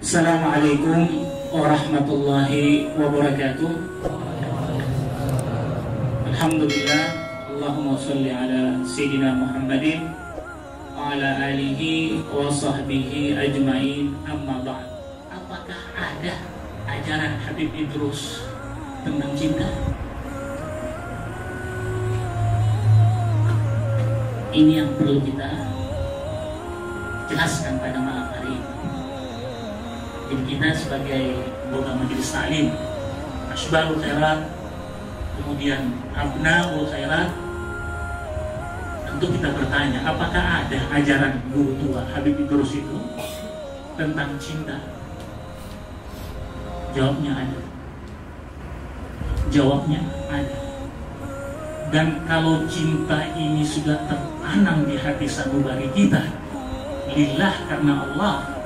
Assalamualaikum warahmatullahi wabarakatuh. Alhamdulillah, Allahumma sholli ala Sayyidina Muhammadin wa ala alihi wa sahbihi ajma'in, amma ba'd. Apakah ada ajaran Habib Idrus tentang cinta? Ini yang perlu kita jelaskan pada malam hari ini. Jadi kita sebagai anggota majelis taklim Asbabul Khairat, kemudian Abnaul Khairat, tentu kita bertanya, apakah ada ajaran guru tua Habib Idrus itu tentang cinta? Jawabnya ada. Jawabnya ada. Dan kalau cinta ini sudah tertanam di hati sanubari kita, lillah, karena Allah,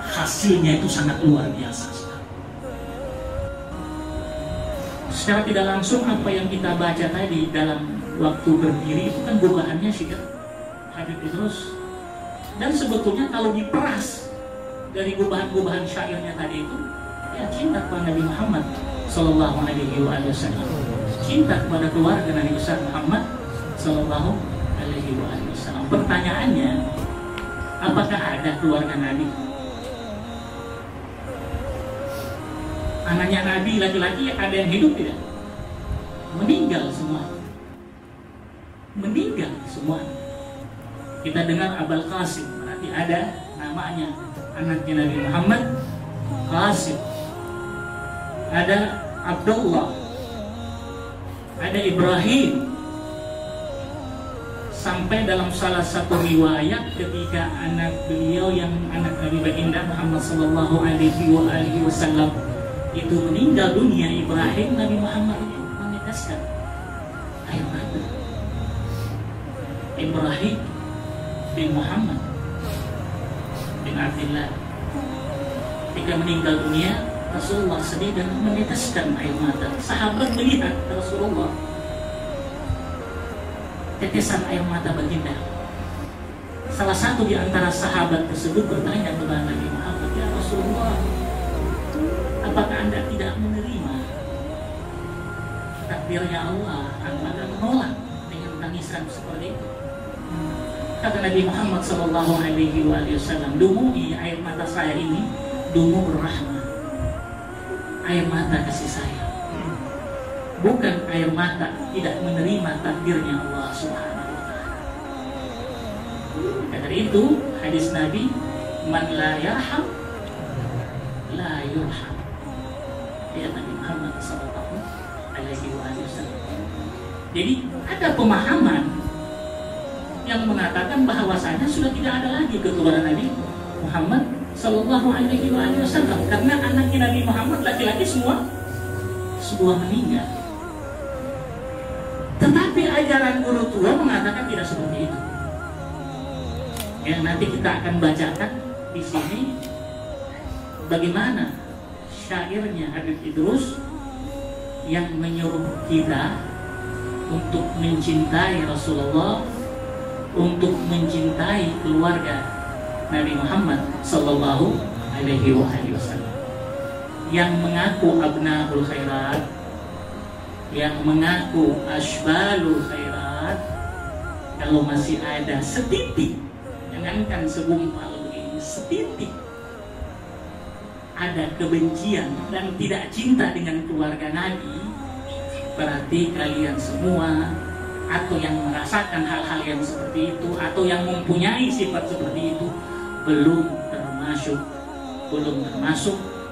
hasilnya itu sangat luar biasa. Secara tidak langsung apa yang kita baca tadi dalam waktu berdiri itu kan bukaannya syiar Habib Idrus. Dan sebetulnya kalau diperas dari gubahan-gubahan syairnya tadi itu, ya cinta kepada Nabi Muhammad Sallallahu Alaihi Wasallam, cinta kepada keluarga Nabi besar Muhammad Sallallahu Alaihi Wasallam. Pertanyaannya, apakah ada keluarga Nabi? Anaknya Nabi laki-laki ada yang hidup tidak? Meninggal semua. Meninggal semua. Kita dengar Abul Qasim, berarti ada namanya anaknya Nabi Muhammad Qasim. Ada Abdullah, ada Ibrahim. Sampai dalam salah satu riwayat ketika anak beliau yang anak Nabi Baginda Muhammad Sallallahu Alaihi Wasallam itu meninggal dunia, Ibrahim, Nabi Muhammad itu meneteskan air mata. Ibrahim bin Muhammad bin Abdullah ketika meninggal dunia, Rasulullah sedih dan meneteskan air mata. Sahabat melihat Rasulullah, tetesan air mata baginda. Salah satu di antara sahabat tersebut bertanya kepada Nabi Muhammad, ya Rasulullah, apakah Anda tidak menerima takdirnya Allah? Anda menolak dengan tangisan seperti itu? Kata Nabi Muhammad Sallallahu Alaihi Wasallam, dumu'i air mata saya ini dumu berrahmah, air mata kasih sayang, bukan air mata tidak menerima takdirnya Allah Subhanahu wa Ta'ala. Dari itu hadis Nabi, man la yarham la yurham, ya Nabi Muhammad Sallallahu Alaihi Wasallam. Jadi ada pemahaman yang mengatakan bahwasanya sudah tidak ada lagi keturunan Nabi Muhammad Sallallahu Alaihi Wasallam, karena anaknya Nabi Muhammad laki-laki semua meninggal. Tetapi ajaran guru tua mengatakan tidak seperti itu. Ya, nanti kita akan bacakan di sini bagaimana syairnya Habib Idrus yang menyuruh kita untuk mencintai Rasulullah, untuk mencintai keluarga Nabi Muhammad Sallallahu Alaihi Wasallam, yang mengaku Abnaul Khairat, yang mengaku Asbalul Khairat, kalau masih ada setitik, jangankan segumpal begini, setitik ada kebencian dan tidak cinta dengan keluarga Nabi, berarti kalian semua atau yang merasakan hal-hal yang seperti itu atau yang mempunyai sifat seperti itu belum termasuk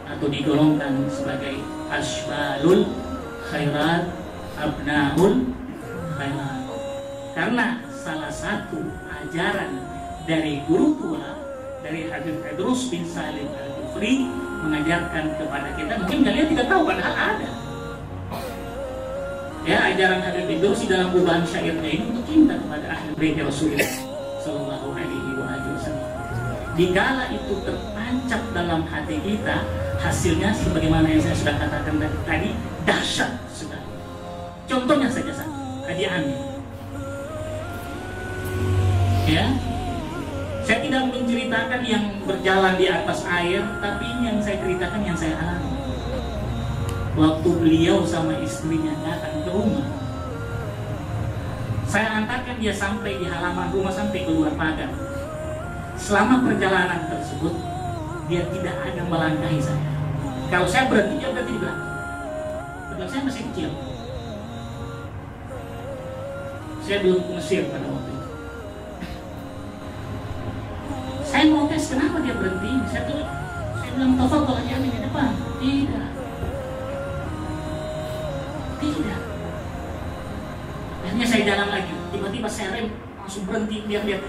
atau digolongkan sebagai Asbalul Khairat, Abnaul Khairat. Karena salah satu ajaran dari guru tua, dari Habib Idrus bin Salim Al-Kufri, mengajarkan kepada kita, mungkin kalian tidak tahu padahal ada. Ya, ajaran Habib Idrus dalam gubahan syairnya ini untuk cinta kepada ahli bait Rasulullah Sallallahu Alaihi Wasallam. Dikala itu tertancap dalam hati kita, hasilnya sebagaimana yang saya sudah katakan tadi, dahsyat sekali. Contohnya saja Haji Amin. Ya, Saya tidak menceritakan yang berjalan di atas air, tapi ini yang saya ceritakan yang saya alami. Waktu beliau sama istrinya datang ke rumah, saya antarkan dia sampai di halaman rumah, sampai keluar pagar. Selama perjalanan tersebut, dia tidak ada melangkahi saya. Kalau saya berhenti, dia berhenti di belakang. Padahal saya masih kecil. Saya belum ke Mesir pada waktu itu. Saya mau tes kenapa dia berhenti. Saya bilang, tafadhol aja di depan. Tidak. Akhirnya saya jalan lagi. Tiba-tiba saya rem, langsung berhenti. Dia tidak,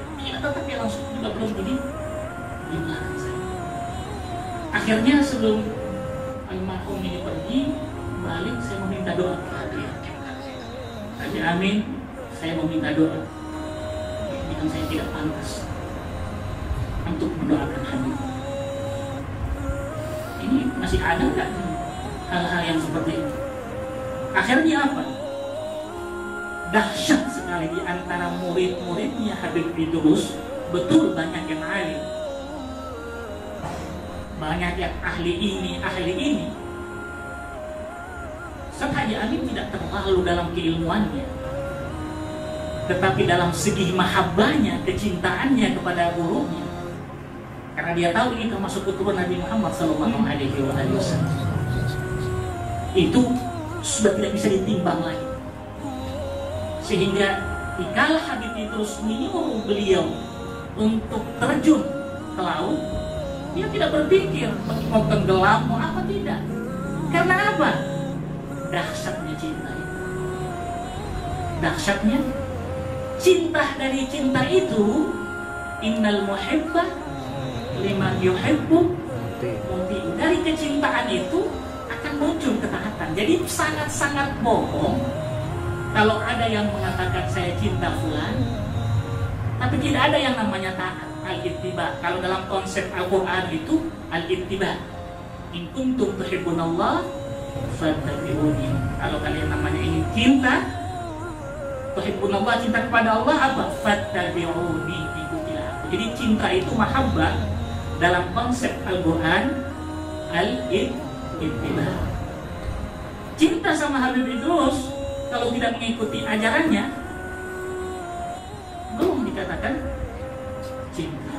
tetap dia langsung juga berhenti di belakang saya. Akhirnya sebelum almarhum ini pergi balik, saya meminta doa kepada dia. Haji Amin, saya meminta doa. Jika saya tidak pantas untuk mendoakan Habib. Ini masih ada nggak hal-hal yang seperti itu? Akhirnya apa? Dahsyat sekali di antara murid-muridnya Habib Idrus. Betul banyak yang alim, banyak yang ahli ini, ahli ini. Ustaz Haji Amin tidak terlalu dalam keilmuannya, tetapi dalam segi mahabbahnya, kecintaannya kepada gurunya. Karena dia tahu ini termasuk keturunan Nabi Muhammad SAW. Itu sudah tidak bisa ditimbang lagi. Sehingga dikala Habib Idrus menyuruh beliau untuk terjun ke laut, dia tidak berpikir mau tenggelam, mau apa, tidak. Karena apa? Dahsyatnya cinta itu. Dahsyatnya cinta. Dari cinta itu, innal muhibba liman yuhibbu muti'u. Dari kecintaan itu akan muncul ketaatan. Jadi sangat-sangat bohong kalau ada yang mengatakan saya cinta fulan, tapi tidak ada yang namanya taat, al-ittiba. Kalau dalam konsep Al-Quran itu al-ittiba. In kuntum tuhibbunallah fattabi'uni. Kalau kalian namanya ingin cinta, tuhibbunallah, cinta kepada Allah, apa? Fattabi'uni, ikutilah aku. Jadi cinta itu mahabbah dalam konsep Al-Quran al-ittiba. Cinta sama Habib Idrus, kalau tidak mengikuti ajarannya, belum dikatakan cinta.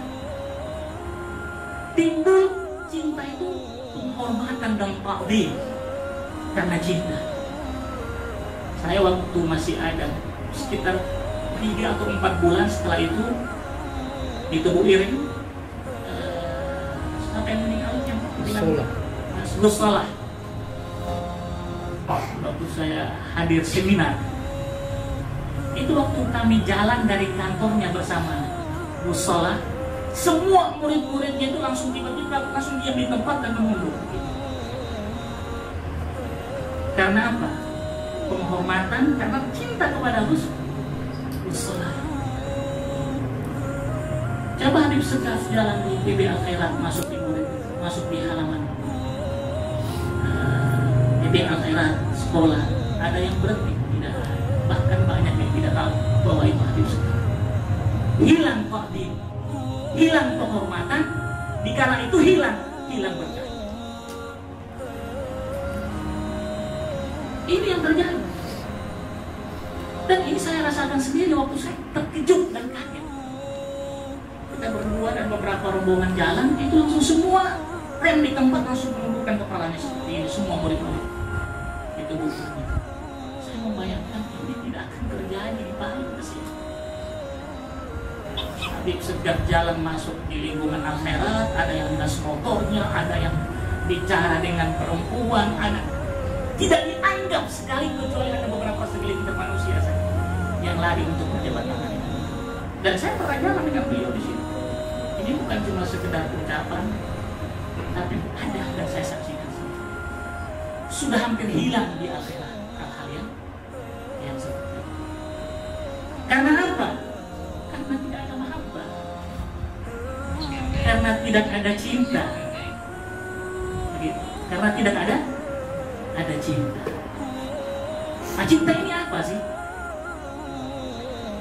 Timbul cinta itu penghormatan dan takdir karena cinta. Saya waktu masih ada sekitar 3 atau 4 bulan setelah itu di Tebu Ireng, siapa yang meninggalnya? Mas Gusolah. Waktu saya hadir seminar, itu waktu kami jalan dari kantornya bersama Gusolah, semua murid-muridnya itu langsung tiba-tiba langsung diam di tempat dan menunduk. Karena apa? Penghormatan, karena cinta kepada Gusolah. Coba Habib Sekaf jalan di PB Al-Khairat, masuk di murid, masuk di halaman PB Al-Khairat sekolah, ada yang berhenti? Tidak. Bahkan banyak yang tidak tahu bahwa itu Habib Sekaf. Hilang takdir, hilang penghormatan, dikala itu hilang berkah. Ini yang terjadi. Dan ini saya rasakan sendiri waktu saya terkejut dan kaget. Kita berdua dan beberapa rombongan jalan, itu langsung semua rem di tempat, langsung menundukkan kepalanya seperti ini, semua murid-murid. Itu bukan. Saya membayangkan ini tidak akan terjadi di Palu ke sini. Habib Sekaf jalan masuk di lingkungan Al-Khairat, ada yang gas motornya, ada yang bicara dengan perempuan, ada tidak dianggap sekali, kecuali ada beberapa segelintir manusia saja yang lari untuk berjabat tangan. Dan saya pernah jalan dengan beliau di sini. Ini bukan cuma sekedar ucapan, tapi ada dan saya saksikan sendiri. Sudah hampir hilang di akhirat hal-hal yang seperti itu. Karena apa? Karena tidak ada mahabbah, karena tidak ada cinta. Begitu. Karena tidak ada cinta. Nah, cinta ini apa sih?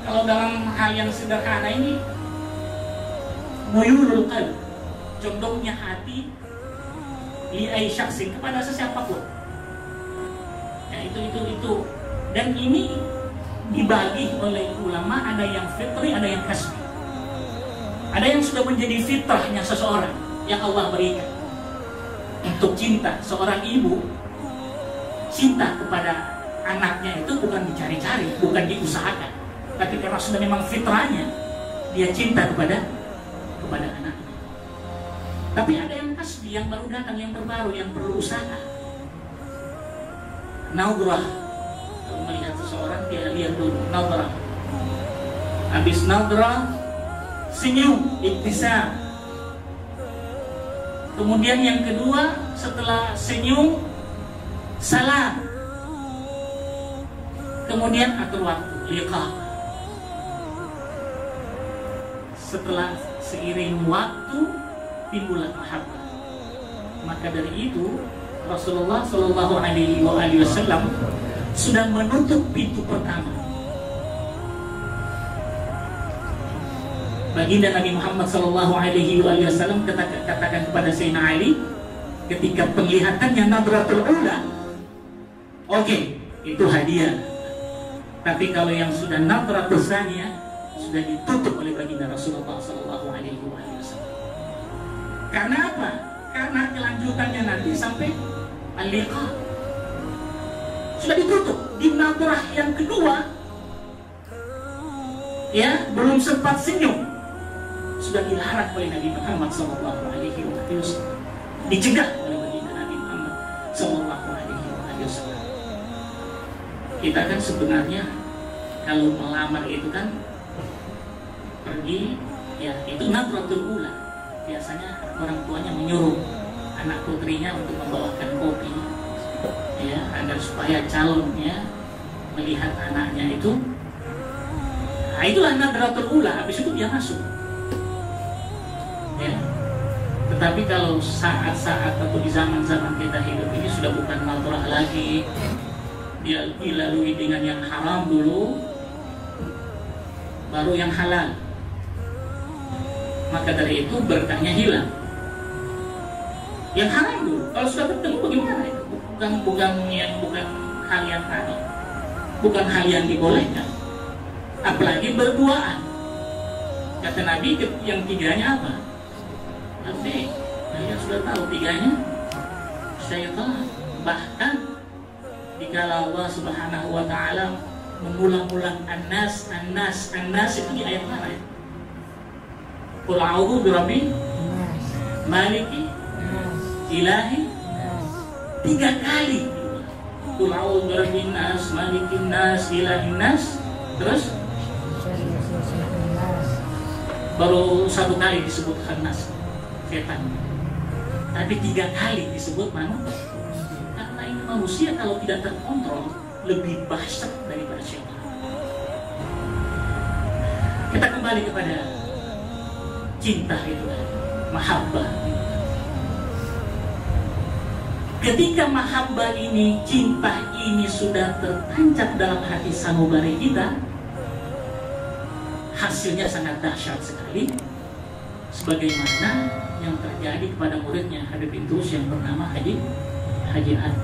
Kalau dalam hal yang sederhana ini, muyulul qalb, condongnya hati li ay syaksin, kepada sesiapapun. Ya, itu. Dan ini dibagi oleh ulama, ada yang fitri, ada yang kasbi. Ada yang sudah menjadi fitrahnya seseorang yang Allah berikan untuk cinta. Seorang ibu cinta kepada anaknya itu bukan dicari-cari, bukan diusahakan, tapi karena sudah memang fitrahnya, dia cinta kepada anaknya. Tapi ada yang kasbi, yang baru datang, yang terbaru, yang perlu usaha. Naudrah, kalau melihat seseorang dia lihat dulu naudrah. Habis naudrah, senyum, ibtisam. Kemudian yang kedua, setelah senyum, salam. Kemudian atur waktu, liqa. Setelah seiring waktu timbullah mahabbah. Maka dari itu Rasulullah Shallallahu Alaihi Wasallam sudah menutup pintu pertama. Baginda Nabi Muhammad Shallallahu Alaihi Wasallam katakan kepada Sayyidina Ali ketika penglihatannya nadratul ula, oke, itu hadiah. Tapi kalau yang sudah nadratul tsaniyah sudah ditutup oleh baginda Rasulullah Shallallahu Alaihi Wasallam. Karena apa? Karena kelanjutannya nanti sampai al-liqa sudah ditutup. Di nadrah yang kedua, ya, belum sempat senyum, sudah dilarang oleh Nabi Muhammad Sallallahu Alaihi Wasallam, dicegah oleh baginda Nabi Muhammad Sallallahu Alaihi Wasallam. Kita kan sebenarnya kalau melamar itu kan pergi, ya itu nadratul ula. Biasanya orang tuanya menyuruh anak putrinya untuk membawakan kopi, ya, agar supaya calonnya melihat anaknya itu. Nah, itulah nadratul ula. Habis itu dia masuk. Ya. Tetapi kalau saat-saat atau di zaman-zaman kita hidup ini sudah bukan nadrah lagi, dia dilalui dengan yang haram dulu, baru yang halal. Maka dari itu berkahnya hilang. Yang haram dulu, kalau sudah bertemu bagaimana itu? Bukan hal yang aneh, bukan hal yang dibolehkan. Apalagi berduaan. Kata Nabi yang tiganya apa? Nanti kalian sudah tahu tiganya syaitan. Bahkan dikala Allah Subhanahu wa Ta'ala mengulang-ulang an-nas itu di ayat mana ya? Qul a'udzu birabbil maliki ilahi, 3 kali. Qul a'udzu birabbin nas malikin nas ilahin nas. Terus baru 1 kali disebut khannas, setan. Tapi 3 kali disebut mana? Karena ini manusia kalau tidak terkontrol lebih dahsyat daripada setan. Kita kembali kepada cinta itu, mahabbah. Ketika mahabbah ini, cinta ini sudah tertancap dalam hati sanubari kita, hasilnya sangat dahsyat sekali, sebagaimana yang terjadi kepada muridnya Habib Idrus yang bernama Haji Ad.